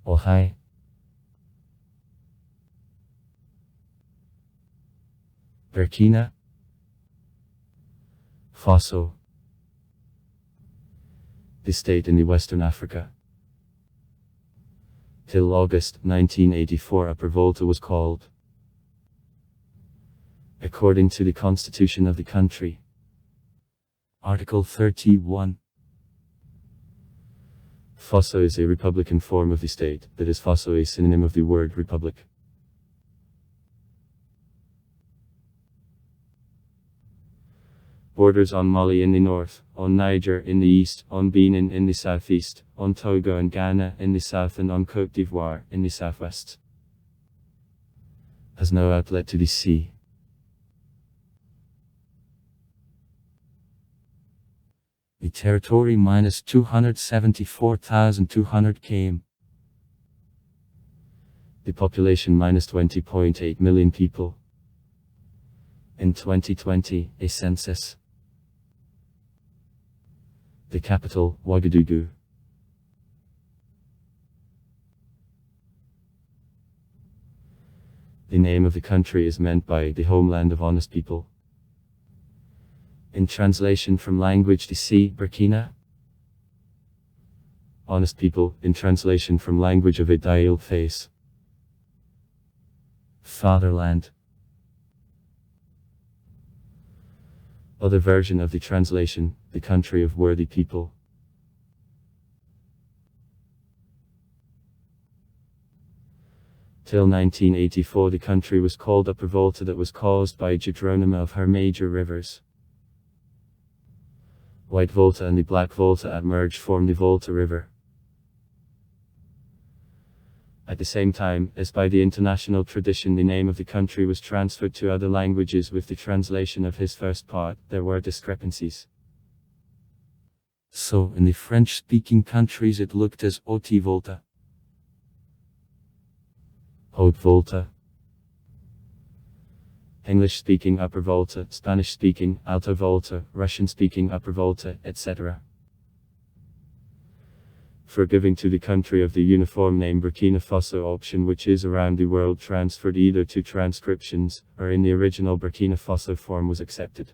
Ohio, Burkina Faso, the state in the Western Africa. Till August 1984 Upper Volta was called, according to the constitution of the country. Article 31. Faso is a republican form of the state, that is Faso a synonym of the word republic. Borders on Mali in the north, on Niger in the east, on Benin in the southeast, on Togo and Ghana in the south and on Côte d'Ivoire in the southwest. Has no outlet to the sea. The territory minus 274,200 km. The population minus 20.8 million people. In 2020, a census. The capital, Ouagadougou. The name of the country is meant by the homeland of honest people. In translation from language to see, Burkina. Honest people, in translation from language of a dial face. Fatherland. Other version of the translation, the country of worthy people. Till 1984 the country was called Upper Volta, that was caused by a hydronyma of her major rivers. White Volta and the Black Volta at merge form the Volta River. At the same time, as by the international tradition the name of the country was transferred to other languages with the translation of his first part, there were discrepancies. So, in the French-speaking countries it looked as Haute Volta, Haute Volta, English-speaking Upper Volta, Spanish-speaking Alto Volta, Russian-speaking Upper Volta, etc. For giving to the country of the uniform name Burkina Faso option, which is around the world transferred either to transcriptions, or in the original Burkina Faso form, was accepted.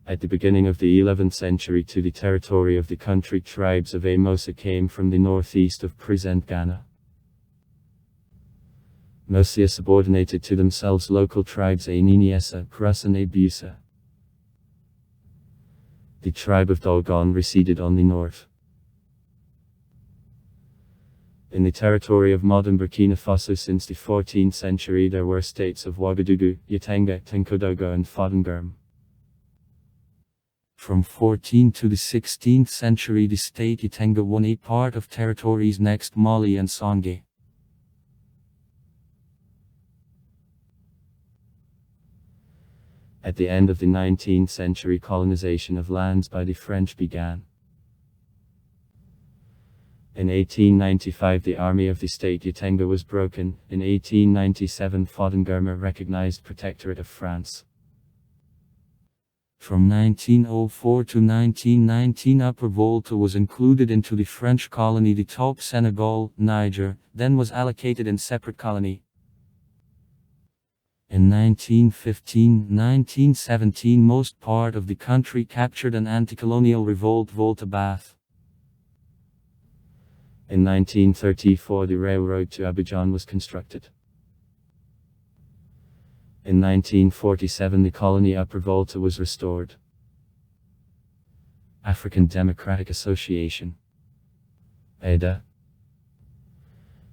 At the beginning of the 11th century to the territory of the country tribes of Amosa came from the northeast of present Ghana. Mosia subordinated to themselves local tribes Aniniesa, Krus and Abusa. The tribe of Dogon resided on the north. In the territory of modern Burkina Faso since the 14th century there were states of Ouagadougou, Yatenga, Tenkodogo and Fadengurm. From 14th to the 16th century the state Yatenga won a part of territories next Mali and Songhai. At the end of the 19th century colonization of lands by the French began. In 1895 the army of the state Yatenga was broken. In 1897 Fadengurm recognized protectorate of France. From 1904 to 1919 Upper Volta was included into the French colony the Top Senegal, Niger, then was allocated in separate colony. In 1915-1917 most part of the country captured an anti-colonial revolt Volta Bath. In 1934 the railroad to Abidjan was constructed. In 1947 the colony Upper Volta was restored. African Democratic Association, ADA,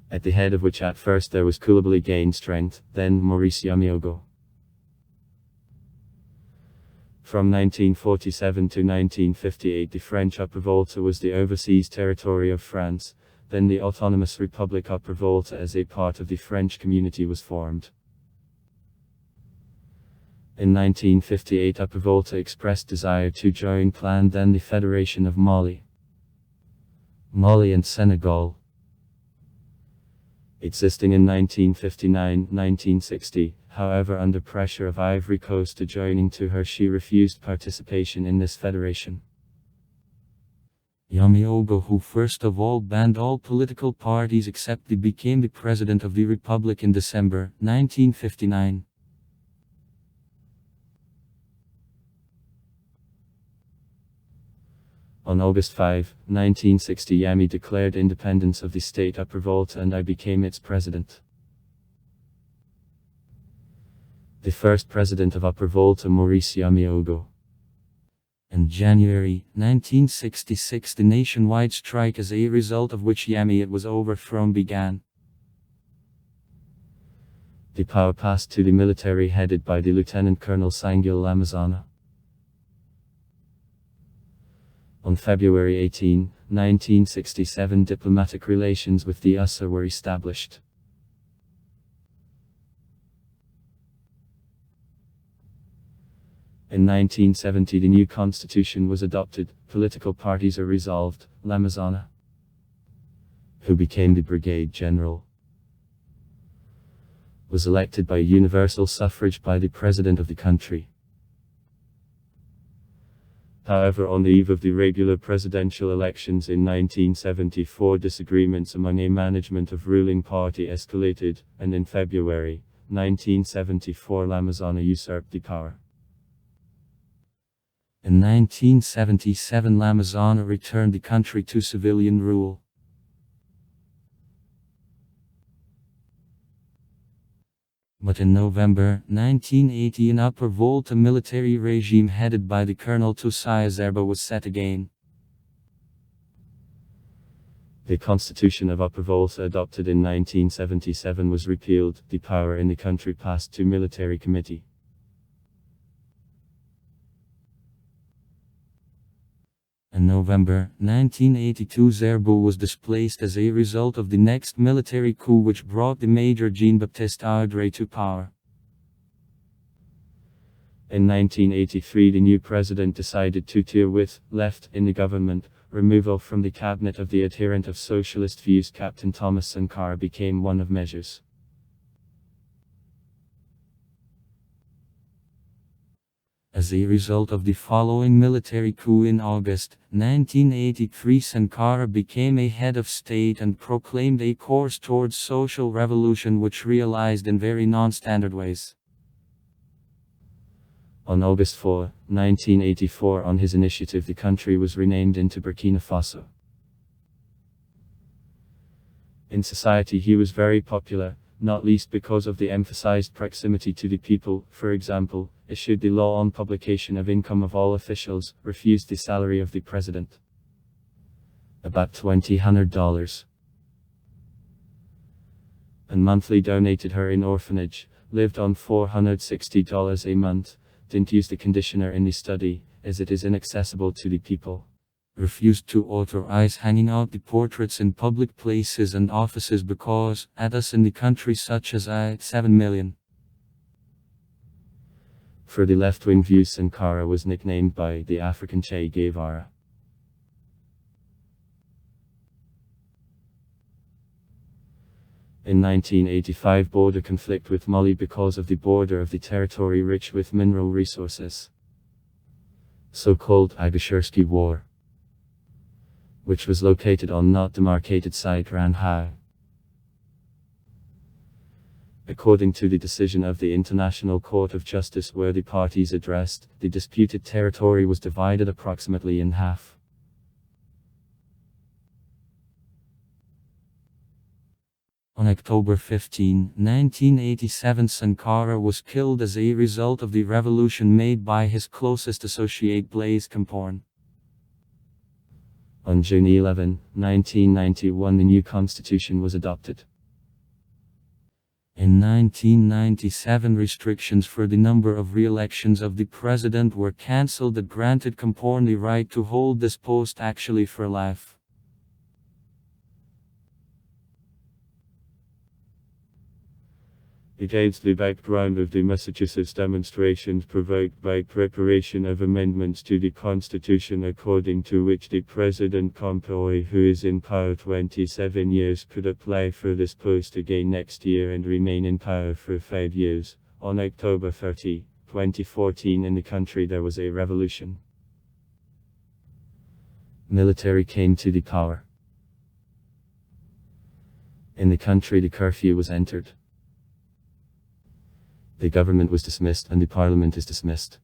at the head of which at first there was Koulibaly gained strength, then Maurice Yamiogo. From 1947 to 1958 the French Upper Volta was the overseas territory of France, then the Autonomous Republic Upper Volta as a part of the French community was formed. In 1958 Upper Volta expressed desire to join Plan then the Federation of Mali and Senegal. Existing in 1959-1960, however under pressure of Ivory Coast to joining to her she refused participation in this federation. Yamiogo, who first of all banned all political parties except the became the president of the republic in December 1959. On August 5, 1960, Yami declared independence of the state Upper Volta and I became its president. The first president of Upper Volta, Maurice Yamiogo. In January 1966, the nationwide strike, as a result of which Yami was overthrown, began. The power passed to the military headed by the Lieutenant Colonel Sangil Lamazana. On February 18, 1967, diplomatic relations with the USA were established. In 1970, the new constitution was adopted, political parties are resolved. Lamazana, who became the brigade general, was elected by universal suffrage by the president of the country. However, on the eve of the regular presidential elections in 1974, disagreements among a management of ruling party escalated, and in February 1974, Lamazana usurped the power. In 1977, Lamazana returned the country to civilian rule. But in November 1980, an Upper Volta military regime headed by the Colonel Tusaya Zerba was set again. The Constitution of Upper Volta, adopted in 1977, was repealed. The power in the country passed to military committee. In November 1982, Zerbo was displaced as a result of the next military coup, which brought the Major Jean-Baptiste Audrey to power. In 1983, the new president decided to tour with left in the government. Removal from the cabinet of the adherent of socialist views Captain Thomas Sankara became one of measures. As a result of the following military coup in August 1983, Sankara became a head of state and proclaimed a course towards social revolution, which realized in very non-standard ways. On August 4, 1984, on his initiative, the country was renamed into Burkina Faso. In society, he was very popular, not least because of the emphasized proximity to the people. For example, issued the law on publication of income of all officials, refused the salary of the president, about $2,000, and monthly donated her in orphanage, lived on $460 a month, didn't use the conditioner in the study, as it is inaccessible to the people, refused to authorize hanging out the portraits in public places and offices because, at us in the country such as 7 million. For the left-wing views, Sankara was nicknamed by the African Che Guevara. In 1985, border conflict with Mali because of the border of the territory rich with mineral resources, so-called Agashursky War, which was located on not demarcated site ran high. According to the decision of the International Court of Justice where the parties addressed, the disputed territory was divided approximately in half. On October 15, 1987, Sankara was killed as a result of the revolution made by his closest associate Blaise Compaoré. On June 11, 1991, the new constitution was adopted. In 1997, restrictions for the number of re-elections of the president were cancelled that granted Compaoré the right to hold this post actually for life. Against the background of the Massachusetts demonstrations provoked by preparation of amendments to the Constitution according to which the President Compaoré, who is in power 27 years, could apply for this post again next year and remain in power for 5 years, on October 30, 2014 in the country there was a revolution. Military came to the power. In the country the curfew was entered. The government was dismissed and the parliament is dismissed.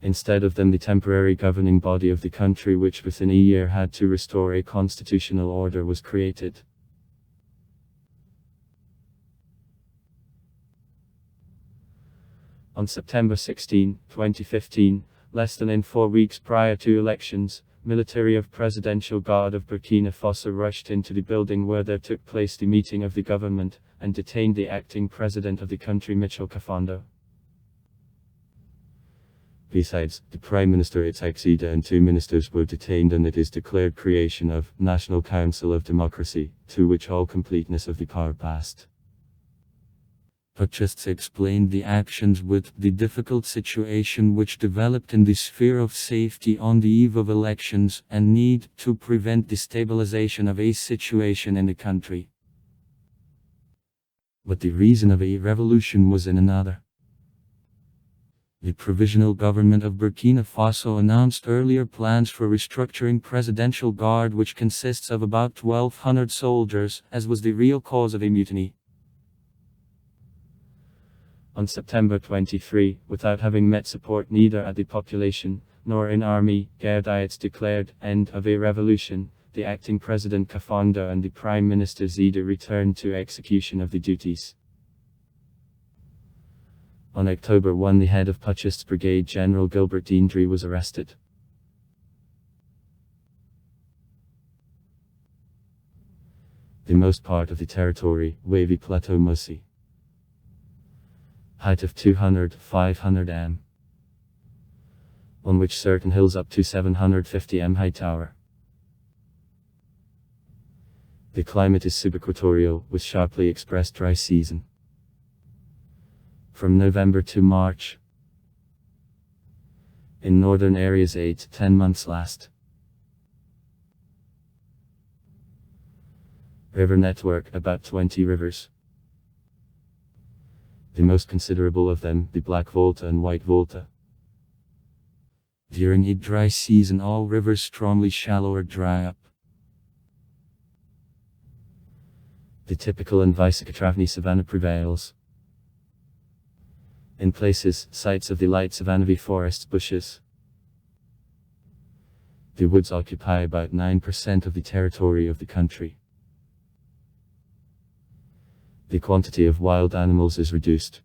Instead of them the temporary governing body of the country, which within a year had to restore a constitutional order, was created. On September 16, 2015, less than 4 weeks prior to elections, military of Presidential Guard of Burkina Faso rushed into the building where there took place the meeting of the government, and detained the acting president of the country, Michel Kafando. Besides, the Prime Minister Itzhak and 2 ministers were detained, and it is declared creation of National Council of Democracy, to which all completeness of the power passed. Pachists explained the actions with the difficult situation which developed in the sphere of safety on the eve of elections, and need to prevent destabilization of a situation in the country. But the reason of a revolution was in another. The Provisional Government of Burkina Faso announced earlier plans for restructuring Presidential Guard, which consists of about 1,200 soldiers, as was the real cause of a mutiny. On September 23, without having met support neither at the population, nor in army, Gardites declared end of a revolution, the acting President Kafando and the Prime Minister Zida returned to execution of the duties. On October 1, the head of Pachists Brigade General Gilbert Diendry was arrested. The most part of the territory, wavy plateau Musi. Height of 200-500 m. On which certain hills up to 750 m high tower. The climate is subequatorial, with sharply expressed dry season. From November to March. In northern areas 8 to 10 months last. River network, about 20 rivers. The most considerable of them, the Black Volta and White Volta. During a dry season all rivers strongly shallow or dry up. The typical and Visicotravni savanna prevails. In places, sites of the light savannavi forests, bushes. The woods occupy about 9% of the territory of the country. The quantity of wild animals is reduced.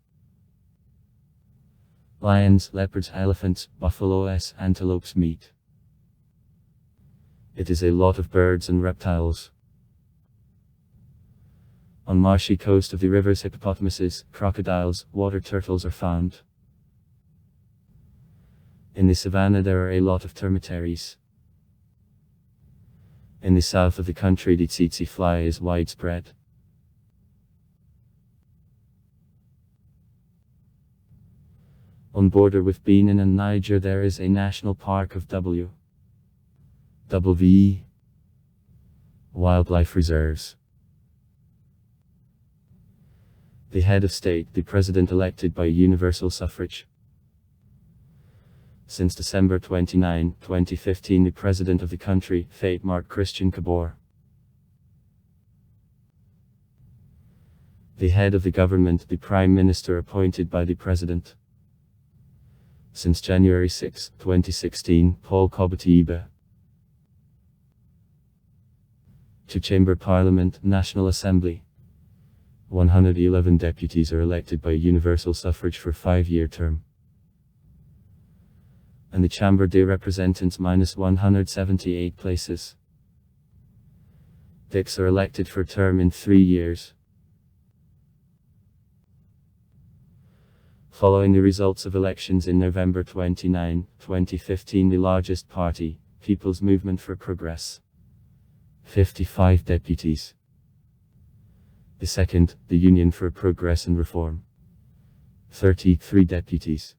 Lions, leopards, elephants, buffaloes, antelopes meet. It is a lot of birds and reptiles. On marshy coast of the rivers hippopotamuses, crocodiles, water turtles are found. In the savannah there are a lot of termitaries. In the south of the country the tsetse fly is widespread. On border with Benin and Niger there is a national park of WV wildlife reserves. The head of state, the president elected by universal suffrage. Since December 29, 2015 the president of the country, Fate Mark Christian Kabore. The head of the government, the prime minister appointed by the president. Since January 6, 2016, Paul Kobatiba. To Chamber Parliament, National Assembly. 111 deputies are elected by universal suffrage for 5-year term. And the Chamber des Représentants -178 places. Dicks are elected for term in 3 years. Following the results of elections in November 29, 2015, the largest party, People's Movement for Progress, 55 deputies. The second, the Union for Progress and Reform, 33 deputies.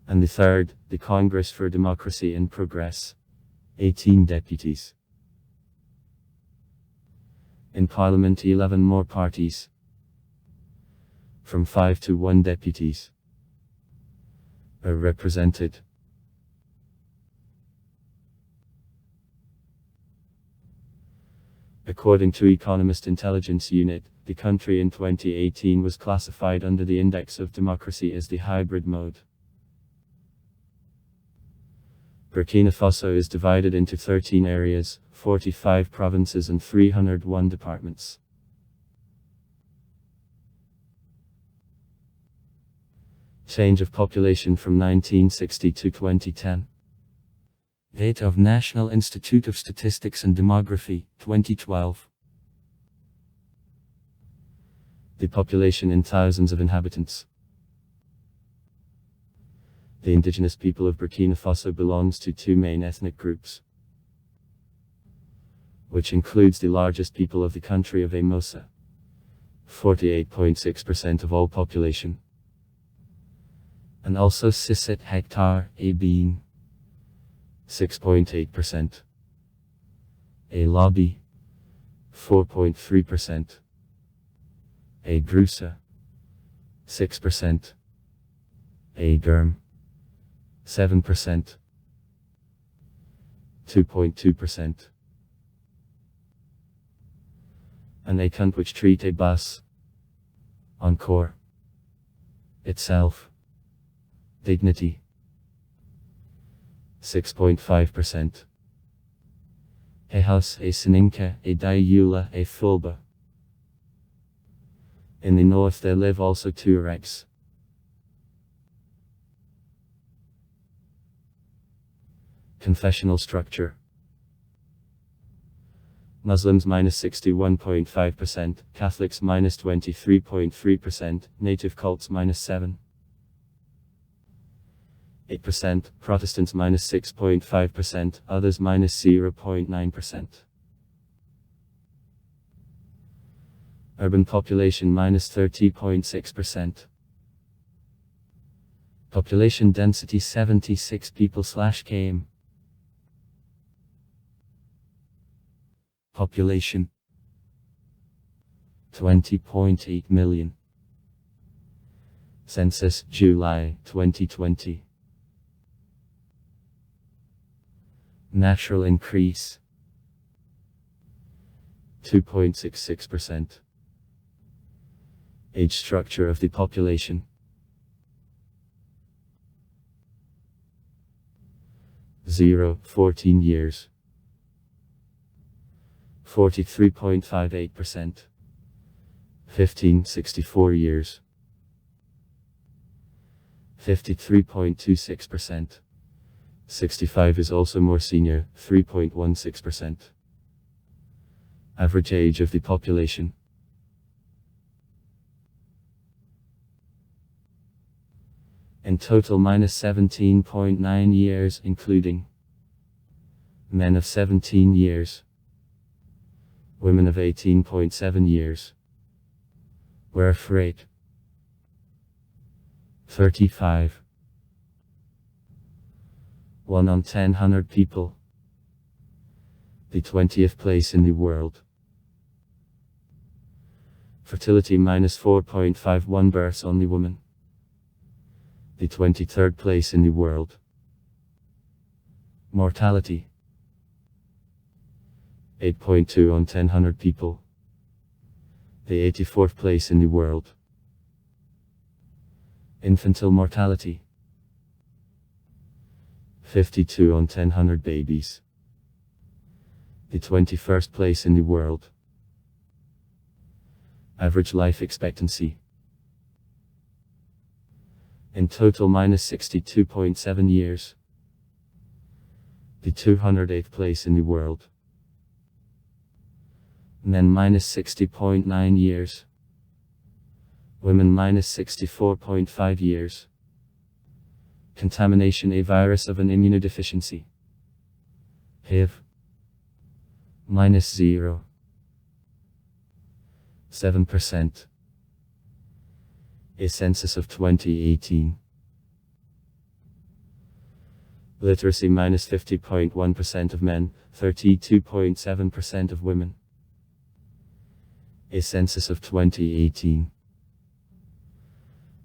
And the third, the Congress for Democracy and Progress, 18 deputies. In Parliament 11 more parties, from 5 to 1 deputies, are represented. According to Economist Intelligence Unit, the country in 2018 was classified under the Index of Democracy as the hybrid mode. Burkina Faso is divided into 13 areas, 45 provinces and 301 departments. Change of population from 1960 to 2010. Data of National Institute of Statistics and Demography, 2012. The population in thousands of inhabitants. The indigenous people of Burkina Faso belongs to two main ethnic groups, which includes the largest people of the country of Amosa, 48.6% of all population, and also Siset Hectare, a being, 6.8%, a Lobby, 4.3%, a Grusa, 6%, a Germ, 7%, 2.2%, and a Kunt which treat a bus, encore, itself, dignity, 6.5%, a house, a Sininka, a Dayula, a Fulba. In the north there live also Tuaregs. Confessional structure. Muslims -61.5%, Catholics -23.3%, native cults -7.8%, Protestants -6.5%, others -0.9%. Urban population -30.6%. Population density 76 people/km. Population 20.8 million. Census July 2020. Natural increase 2.66%. Age structure of the population 0-14 years 43.58%. 15-64 years 53.26%. 65 is also more senior, 3.16%. Average age of the population in total -17.9 years, including men of 17 years, women of 18.7 years, birth rate 35, 1 on 1,000 people, the 20th place in the world. Fertility -4.51 births on the woman, the 23rd place in the world. Mortality 8.2 on 1,000 people, the 84th place in the world. Infantile mortality 52 on 1,000 babies, the 21st place in the world. Average life expectancy in total -62.7 years, the 208th place in the world. Men -60.9 years, women -64.5 years. Contamination, a virus of an immunodeficiency. HIV -0.7%. A census of 2018. Literacy -50.1% of men, 32.7% of women. A census of 2018.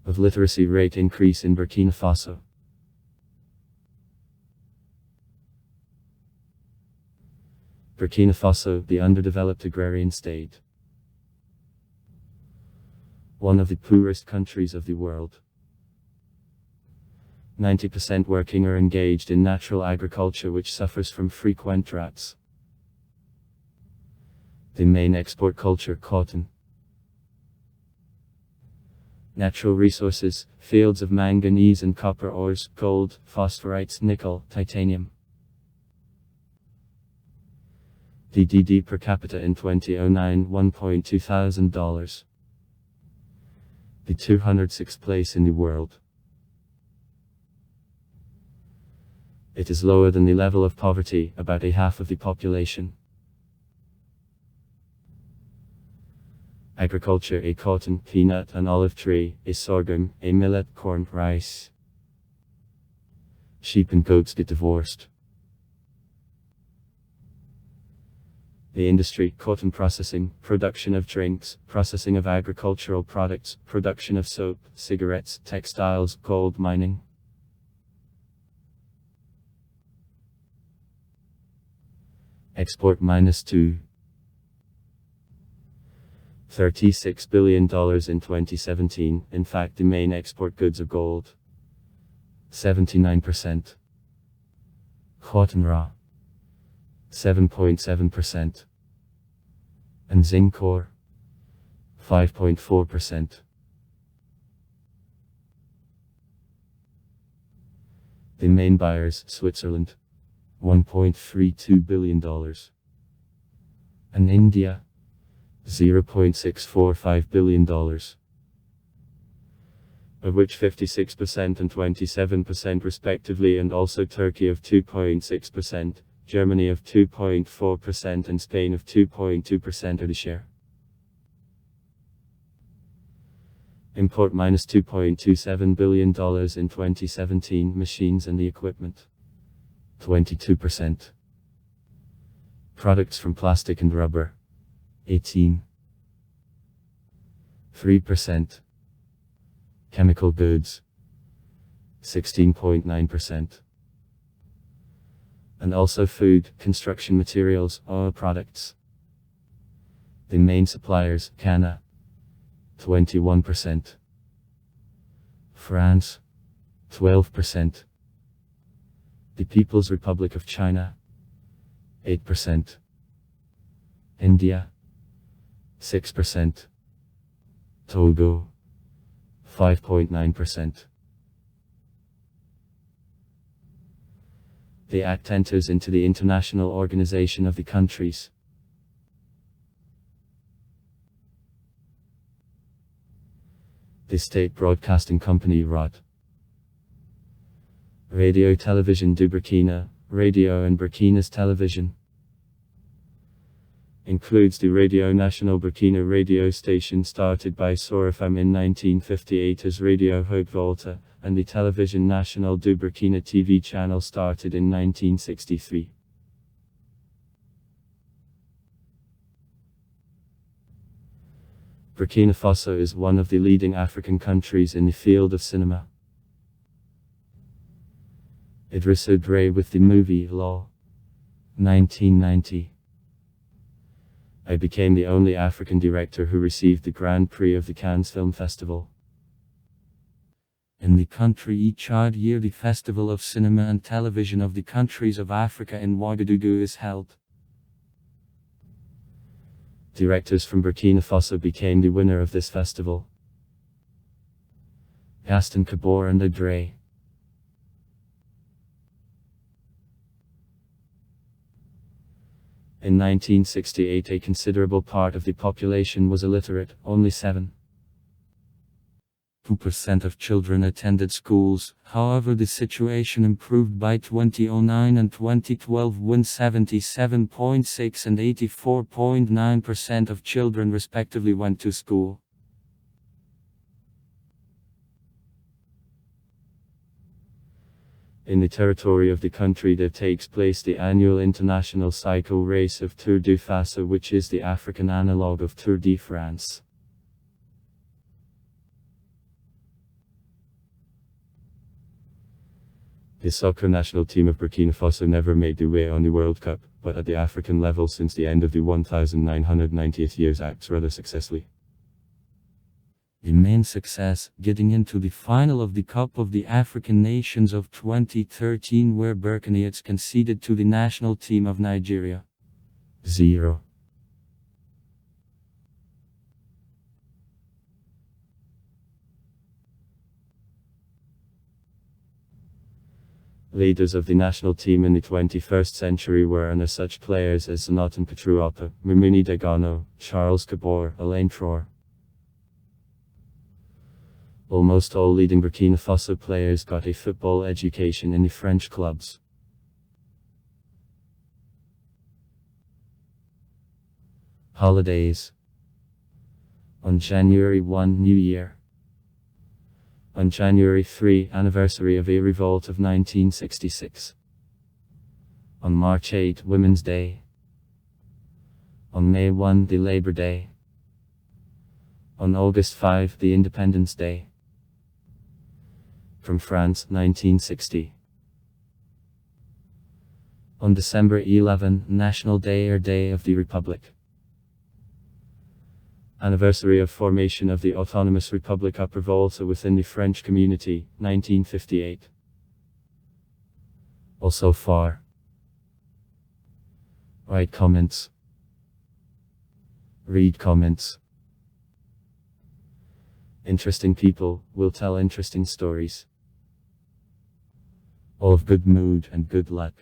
Of literacy rate increase in Burkina Faso. Burkina Faso, the underdeveloped agrarian state. One of the poorest countries of the world. 90% working or engaged in natural agriculture, which suffers from frequent droughts. The main export culture, cotton. Natural resources, fields of manganese and copper ores, gold, phosphorites, nickel, titanium. DDD per capita in 2009, $1,200. The 206th place in the world. It is lower than the level of poverty, about a half of the population. Agriculture: a cotton, peanut and olive tree, a sorghum, a millet, corn, rice. Sheep and goats get divorced. The industry: cotton processing, production of drinks, processing of agricultural products, production of soap, cigarettes, textiles, gold mining. Export -2. $36 billion in 2017, in fact the main export goods are gold. 79%. Cotton raw. 7.7%. And zinc ore. 5.4%. The main buyers: Switzerland, $1.32 billion. And India, $0.645 billion. Of which 56% and 27% respectively, and also Turkey of 2.6%, Germany of 2.4% and Spain of 2.2% are the share. Import -$2.27 billion in 2017, machines and the equipment. 22%. Products from plastic and rubber. 18. 3%. Chemical goods. 16.9%. And also food, construction materials, oil products. The main suppliers: Ghana, 21%. France, 12%. The People's Republic of China, 8%. India, 6%. Togo, 5.9%. The Act enters into the International Organization of the Countries. The State Broadcasting Company ROT. Radio Television du Burkina, Radio and Burkina's Television. Includes the Radio National Burkina radio station started by Sorafam in 1958 as Radio Haute Volta, and the Television National du Burkina TV channel started in 1963. Burkina Faso is one of the leading African countries in the field of cinema. Idrissa Dre with the movie Law, 1990. I became the only African director who received the Grand Prix of the Cannes Film Festival. In the country each odd year the Festival of Cinema and Television of the Countries of Africa in Ouagadougou is held. Directors from Burkina Faso became the winner of this festival. Gaston Kabor and Adre. In 1968 a considerable part of the population was illiterate, only 7.2% of children attended schools. However, the situation improved by 2009 and 2012 when 77.6% and 84.9% of children respectively went to school. In the territory of the country there takes place the annual international cycle race of Tour du Faso, which is the African analogue of Tour de France. The soccer national team of Burkina Faso never made their way on the World Cup, but at the African level since the end of the 1990th years acts rather successfully. The main success, getting into the final of the Cup of the African Nations of 2013 where Burkina conceded to the national team of Nigeria. 0. Leaders of the national team in the 21st century were and are such players as Zanatan Petruapa, Mimuni Degano, Charles Kabor, Alain Traore. Almost all leading Burkina Faso players got a football education in the French clubs. Holidays. On January 1, New Year. On January 3, anniversary of a revolt of 1966. On March 8, Women's Day. On May 1, the Labor Day. On August 5, the Independence Day. From France, 1960. On December 11, National Day or Day of the Republic. Anniversary of formation of the Autonomous Republic Upper Volta within the French community, 1958. Also far. Write comments. Read comments. Interesting people will tell interesting stories. All of good mood and good luck.